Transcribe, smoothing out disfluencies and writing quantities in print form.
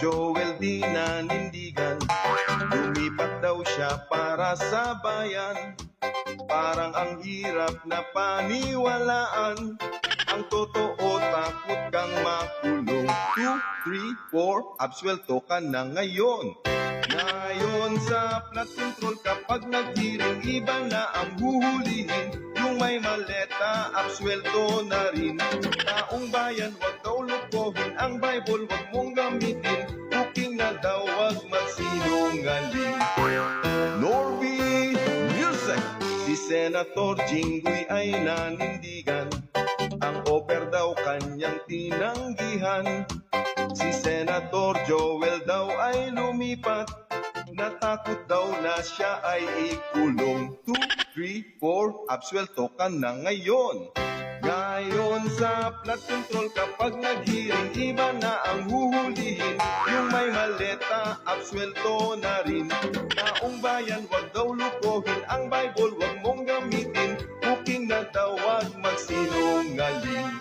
Joel di nanindigan, lumipat daw siya para sa bayan. Parang ang hirap na paniwalaan, ang totoo takot kang makulong. 2, 3, 4, absuelto ka na ngayon. Ngayon sa flood control kapag nag-hearing, iba na ang huhulihin. Yung may maleta, absuelto na rin. Taong bayan, wag daw lukohin, ang Bible wag mong gamitin. Booking na daw, wag magsinungaling. Norby Music! Si Senator Jinggoy ay nanindigan, ang offer daw kanyang tinanggihan. Si Senator Joel daw ay lumipat, natakot daw na siya ay ikulong. 2, 3, 4, absuelto ka na ngayon. Ngayon sa flood control kapag nag-hearing, iba na ang huhulihin. Yung may maleta, absuelto na rin. Taong bayan, wag daw lukohin, ang Bible wag mong gamitin. Booking na daw, wag magsinungaling.